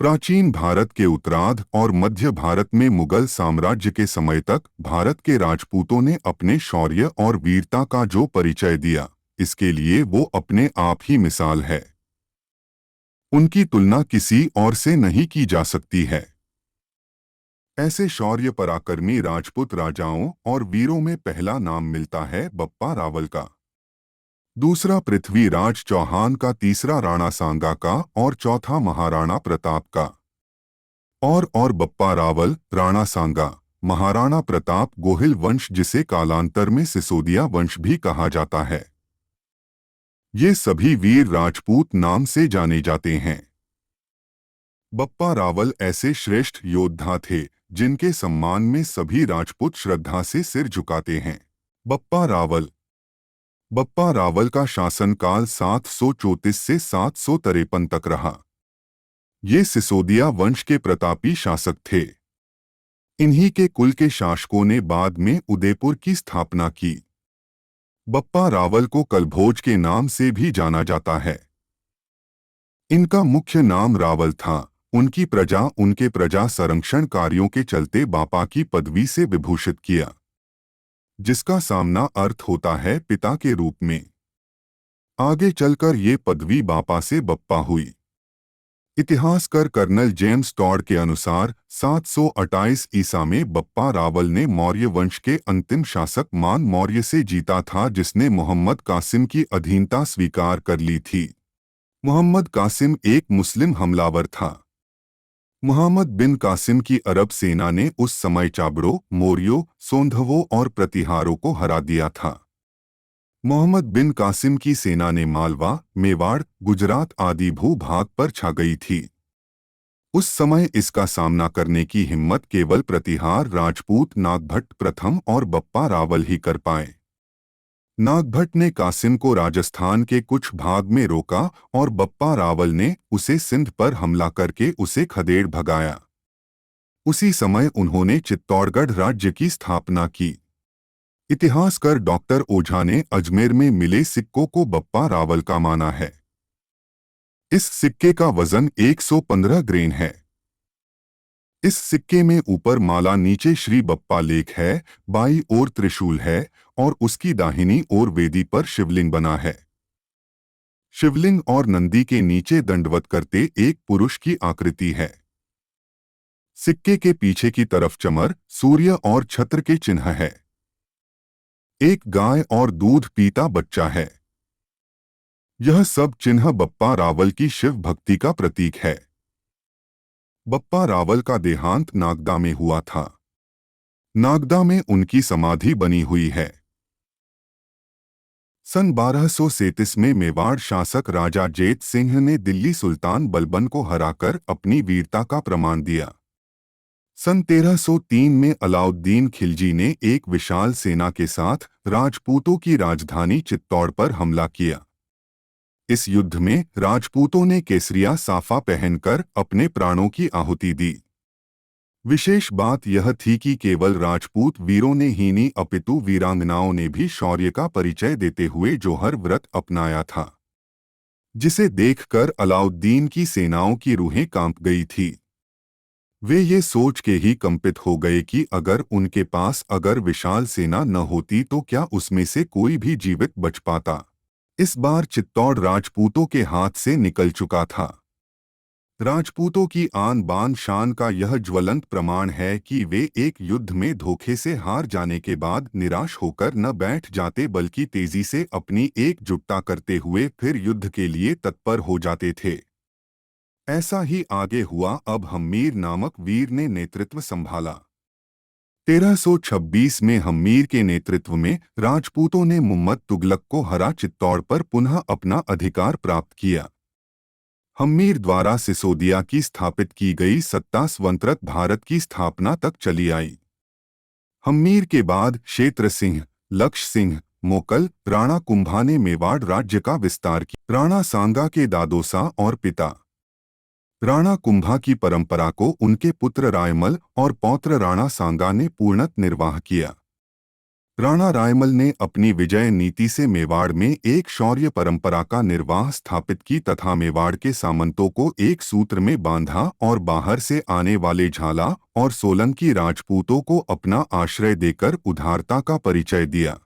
प्राचीन भारत के उत्तरार्ध और मध्य भारत में मुगल साम्राज्य के समय तक भारत के राजपूतों ने अपने शौर्य और वीरता का जो परिचय दिया, इसके लिए वो अपने आप ही मिसाल है। उनकी तुलना किसी और से नहीं की जा सकती है। ऐसे शौर्य पराक्रमी राजपूत राजाओं और वीरों में पहला नाम मिलता है बप्पा रावल का, दूसरा पृथ्वीराज चौहान का, तीसरा राणा सांगा का और चौथा महाराणा प्रताप का। और बप्पा रावल, राणा सांगा, महाराणा प्रताप गोहिल वंश, जिसे कालांतर में सिसोदिया वंश भी कहा जाता है, ये सभी वीर राजपूत नाम से जाने जाते हैं। बप्पा रावल ऐसे श्रेष्ठ योद्धा थे जिनके सम्मान में सभी राजपूत श्रद्धा से सिर झुकाते हैं। बप्पा रावल का शासनकाल 734 से 753 तक रहा। ये सिसोदिया वंश के प्रतापी शासक थे। इन्हीं के कुल के शासकों ने बाद में उदयपुर की स्थापना की। बप्पा रावल को कलभोज के नाम से भी जाना जाता है। इनका मुख्य नाम रावल था। उनकी प्रजा उनके प्रजा संरक्षण कार्यों के चलते बापा की पदवी से विभूषित किया, जिसका सामना अर्थ होता है पिता के रूप में। आगे चलकर ये पदवी बापा से बप्पा हुई। इतिहासकार कर्नल जेम्स टॉड के अनुसार 728 ईसा में बप्पा रावल ने मौर्य वंश के अंतिम शासक मान मौर्य से जीता था, जिसने मोहम्मद कासिम की अधीनता स्वीकार कर ली थी। मोहम्मद कासिम एक मुस्लिम हमलावर था। मोहम्मद बिन कासिम की अरब सेना ने उस समय चाबड़ों, मौर्यों, सोंधवों और प्रतिहारों को हरा दिया था। मोहम्मद बिन कासिम की सेना ने मालवा, मेवाड़, गुजरात आदि भूभाग पर छा गई थी। उस समय इसका सामना करने की हिम्मत केवल प्रतिहार राजपूत नागभट्ट प्रथम और बप्पा रावल ही कर पाए। नागभट्ट ने कासिम को राजस्थान के कुछ भाग में रोका और बप्पा रावल ने उसे सिंध पर हमला करके उसे खदेड़ भगाया। उसी समय उन्होंने चित्तौड़गढ़ राज्य की स्थापना की। इतिहासकार डॉक्टर ओझा ने अजमेर में मिले सिक्कों को बप्पा रावल का माना है। इस सिक्के का वजन 115 ग्रेन है। इस सिक्के में ऊपर माला, नीचे श्री बप्पा लेख है, बाईं ओर त्रिशूल है और उसकी दाहिनी ओर वेदी पर शिवलिंग बना है। शिवलिंग और नंदी के नीचे दंडवत करते एक पुरुष की आकृति है। सिक्के के पीछे की तरफ चमर, सूर्य और छत्र के चिन्ह है। एक गाय और दूध पीता बच्चा है। यह सब चिन्ह बप्पा रावल की शिव भक्ति का प्रतीक है। बप्पा रावल का देहांत नागदा में हुआ था। नागदा में उनकी समाधि बनी हुई है। सन 1237 में मेवाड़ शासक राजा जेत सिंह ने दिल्ली सुल्तान बलबन को हराकर अपनी वीरता का प्रमाण दिया। सन 1303 में अलाउद्दीन खिलजी ने एक विशाल सेना के साथ राजपूतों की राजधानी चित्तौड़ पर हमला किया। इस युद्ध में राजपूतों ने केसरिया साफा पहनकर अपने प्राणों की आहुति दी। विशेष बात यह थी कि केवल राजपूत वीरों ने ही नहीं अपितु वीरांगनाओं ने भी शौर्य का परिचय देते हुए जौहर व्रत अपनाया था, जिसे देखकर अलाउद्दीन की सेनाओं की रूहें कांप गई थी। वे ये सोच के ही कंपित हो गए कि अगर उनके पास विशाल सेना न होती तो क्या उसमें से कोई भी जीवित बच पाता। इस बार चित्तौड़ राजपूतों के हाथ से निकल चुका था। राजपूतों की आन बान शान का यह ज्वलंत प्रमाण है कि वे एक युद्ध में धोखे से हार जाने के बाद निराश होकर न बैठ जाते, बल्कि तेजी से अपनी एकजुटता करते हुए फिर युद्ध के लिए तत्पर हो जाते थे। ऐसा ही आगे हुआ। अब हम्मीर नामक वीर ने नेतृत्व संभाला। 1326 में हम्मीर के नेतृत्व में राजपूतों ने मुहम्मद तुगलक को हरा चित्तौड़ पर पुनः अपना अधिकार प्राप्त किया। हम्मीर द्वारा सिसोदिया की स्थापित की गई सत्ता स्वतंत्र भारत की स्थापना तक चली आई। हम्मीर के बाद क्षेत्र सिंह, लक्ष्य सिंह, मोकल, राणा कुंभा ने मेवाड़ राज्य का विस्तार किया। राणा सांगा के दादोसा और पिता राणा कुंभा की परंपरा को उनके पुत्र रायमल और पौत्र राणा सांगा ने पूर्णत निर्वाह किया। राणा रायमल ने अपनी विजय नीति से मेवाड़ में एक शौर्य परंपरा का निर्वाह स्थापित की तथा मेवाड़ के सामंतों को एक सूत्र में बांधा और बाहर से आने वाले झाला और सोलंकी राजपूतों को अपना आश्रय देकर उदारता का परिचय दिया।